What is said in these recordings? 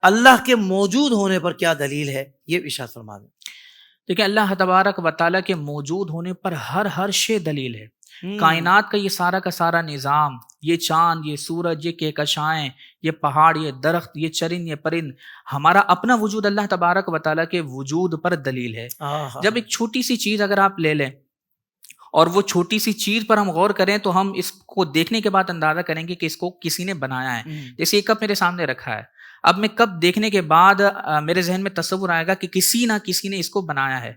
اللہ کے موجود ہونے پر کیا دلیل ہے، یہ ارشاد فرما دیں۔ دیکھیں اللہ تبارک و تعالیٰ کے موجود ہونے پر ہر شے دلیل ہے۔ کائنات کا یہ سارا کا سارا نظام، یہ چاند، یہ سورج، یہ کہکشائیں، یہ پہاڑ، یہ درخت، یہ چرند، یہ پرند، ہمارا اپنا وجود اللہ تبارک و تعالیٰ کے وجود پر دلیل ہے۔ جب ایک چھوٹی سی چیز اگر آپ لے لیں اور وہ چھوٹی سی چیز پر ہم غور کریں تو ہم اس کو دیکھنے کے بعد اندازہ کریں گے کہ اس کو کسی نے بنایا ہے۔ جیسے یہ کپ میرے سامنے رکھا ہے، اب میں کپ دیکھنے کے بعد میرے ذہن میں تصور آئے گا کہ کسی نہ کسی نے اس کو بنایا ہے۔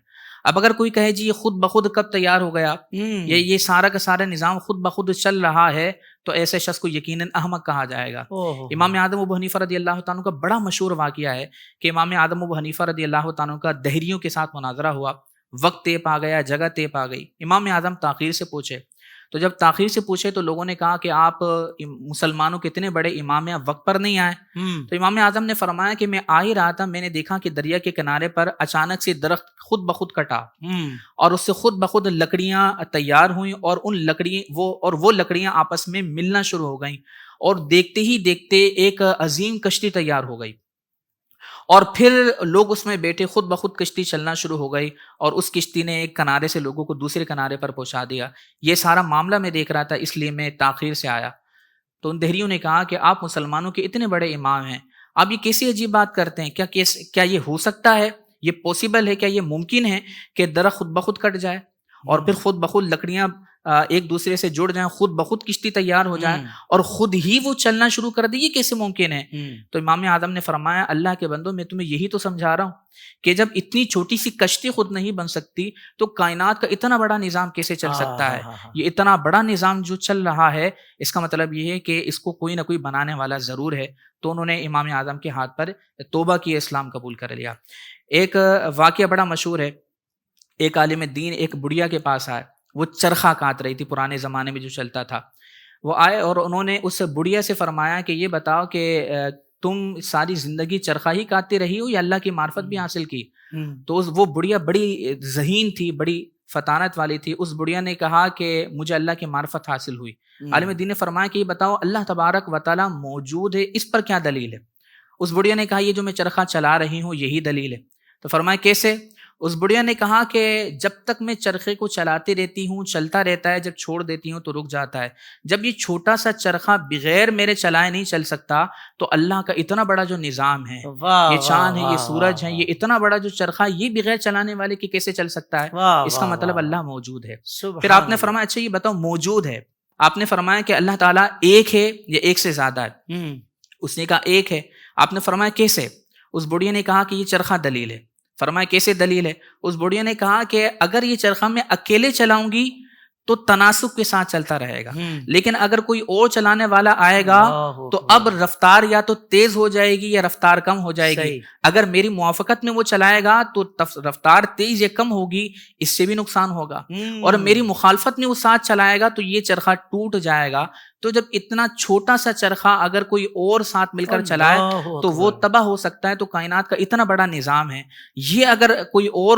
اب اگر کوئی کہے جی یہ خود بخود کب تیار ہو گیا، یہ سارا کا سارا نظام خود بخود چل رہا ہے، تو ایسے شخص کو یقیناً احمق کہا جائے گا۔ امام اعظم ابو حنیفہ رضی اللہ تعالیٰ کا بڑا مشہور واقعہ ہے کہ امام اعظم ابو حنیفہ رضی اللہ تعالیٰ کا دہریوں کے ساتھ مناظرہ ہوا، وقت طے پا گیا، جگہ طے پا گئی۔ امام اعظم تاخیر سے پوچھے، تو جب تاخیر سے پوچھے تو لوگوں نے کہا کہ آپ مسلمانوں کے اتنے بڑے امام ہیں، وقت پر نہیں آئے۔ تو امام اعظم نے فرمایا کہ میں آ ہی رہا تھا، میں نے دیکھا کہ دریا کے کنارے پر اچانک سے درخت خود بخود کٹا اور اس سے خود بخود لکڑیاں تیار ہوئیں، اور وہ لکڑیاں آپس میں ملنا شروع ہو گئیں، اور دیکھتے ہی دیکھتے ایک عظیم کشتی تیار ہو گئی، اور پھر لوگ اس میں بیٹھے، خود بخود کشتی چلنا شروع ہو گئی، اور اس کشتی نے ایک کنارے سے لوگوں کو دوسرے کنارے پر پہنچا دیا۔ یہ سارا معاملہ میں دیکھ رہا تھا، اس لیے میں تاخیر سے آیا۔ تو ان دہریوں نے کہا کہ آپ مسلمانوں کے اتنے بڑے امام ہیں، آپ یہ کیسی عجیب بات کرتے ہیں؟ کیا یہ ہو سکتا ہے؟ یہ پوسیبل ہے؟ کیا یہ ممکن ہے کہ درخت خود بخود کٹ جائے اور پھر خود بخود لکڑیاں ایک دوسرے سے جڑ جائیں، خود بخود کشتی تیار ہو جائے اور خود ہی وہ چلنا شروع کر دے؟ یہ کیسے ممکن ہے؟ تو امام اعظم نے فرمایا اللہ کے بندو، میں تمہیں یہی تو سمجھا رہا ہوں کہ جب اتنی چھوٹی سی کشتی خود نہیں بن سکتی تو کائنات کا اتنا بڑا نظام کیسے چل سکتا ہے؟ یہ اتنا بڑا نظام جو چل رہا ہے، اس کا مطلب یہ ہے کہ اس کو کوئی نہ کوئی بنانے والا ضرور ہے۔ تو انہوں نے امام اعظم کے ہاتھ پر توبہ کی، اسلام قبول کر لیا۔ ایک واقعہ بڑا مشہور ہے، ایک عالم دین ایک بڑھیا کے پاس آئے، وہ چرخہ کاٹ رہی تھی، پرانے زمانے میں جو چلتا تھا۔ وہ آئے اور انہوں نے اس بڑھیا سے فرمایا کہ یہ بتاؤ کہ تم ساری زندگی چرخہ ہی کاٹتی رہی ہو یا اللہ کی معرفت بھی حاصل کی؟ تو وہ بڑھیا بڑی ذہین تھی، بڑی فطانت والی تھی۔ اس بڑھیا نے کہا کہ مجھے اللہ کی معرفت حاصل ہوئی۔ عالم دین نے فرمایا کہ یہ بتاؤ اللہ تبارک و تعالیٰ موجود ہے، اس پر کیا دلیل ہے؟ اس بڑھیا نے کہا یہ جو میں چرخہ چلا رہی ہوں یہی دلیل ہے۔ تو فرمایا کیسے؟ اس بڑھیا نے کہا کہ جب تک میں چرخے کو چلاتی رہتی ہوں چلتا رہتا ہے، جب چھوڑ دیتی ہوں تو رک جاتا ہے۔ جب یہ چھوٹا سا چرخہ بغیر میرے چلائے نہیں چل سکتا تو اللہ کا اتنا بڑا جو نظام ہے، یہ چاند ہے، یہ سورج ہے، یہ اتنا بڑا جو چرخہ یہ بغیر چلانے والے کی کیسے چل سکتا ہے؟ اس کا مطلب اللہ موجود ہے۔ پھر آپ نے فرمایا اچھا یہ بتاؤ موجود ہے، آپ نے فرمایا کہ اللہ تعالیٰ ایک ہے یا ایک سے زیادہ ہے؟ اس نے کہا ایک ہے۔ آپ نے فرمایا کیسے؟ اس بڑھیا نے کہا کہ یہ چرخہ دلیل ہے۔ فرمایا کیسے دلیل ہے؟ اس بڑھیا نے کہا کہ اگر یہ چرخہ میں اکیلے چلاؤں گی تو تناسب کے ساتھ چلتا رہے گا، لیکن اگر کوئی اور چلانے والا آئے گا تو اب رفتار یا تو تیز ہو جائے گی یا رفتار کم ہو جائے گی۔ اگر میری موافقت میں وہ چلائے گا تو رفتار تیز یا کم ہوگی، اس سے بھی نقصان ہوگا، اور میری مخالفت میں وہ ساتھ چلائے گا تو یہ چرخہ ٹوٹ جائے گا۔ تو جب اتنا چھوٹا سا چرخہ اگر کوئی اور ساتھ مل کر چلائے تو وہ تباہ ہو سکتا ہے۔ تو کائنات کا اتنا بڑا نظام ہے، یہ اگر کوئی اور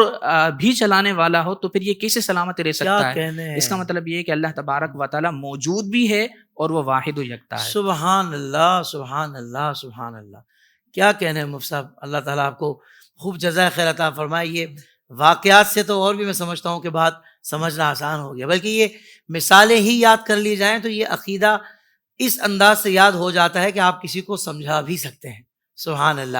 بھی چلانے والا ہو تو پھر یہ کیسے سلامت رہ سکتا ہے؟ اس کا مطلب یہ ہے کہ اللہ تبارک و تعالیٰ موجود بھی ہے اور وہ واحد و یکتا ہے۔ سبحان اللہ، سبحان اللہ، سبحان اللہ، کیا کہنے ہیں مفتی صاحب، اللہ تعالیٰ آپ کو خوب جزائے خیر عطا فرمائے۔ یہ واقعات سے تو اور بھی میں سمجھتا ہوں کہ بات سمجھنا آسان ہو گیا، بلکہ یہ مثالیں ہی یاد کر لی جائیں تو یہ عقیدہ اس انداز سے یاد ہو جاتا ہے کہ آپ کسی کو سمجھا بھی سکتے ہیں۔ سبحان اللہ۔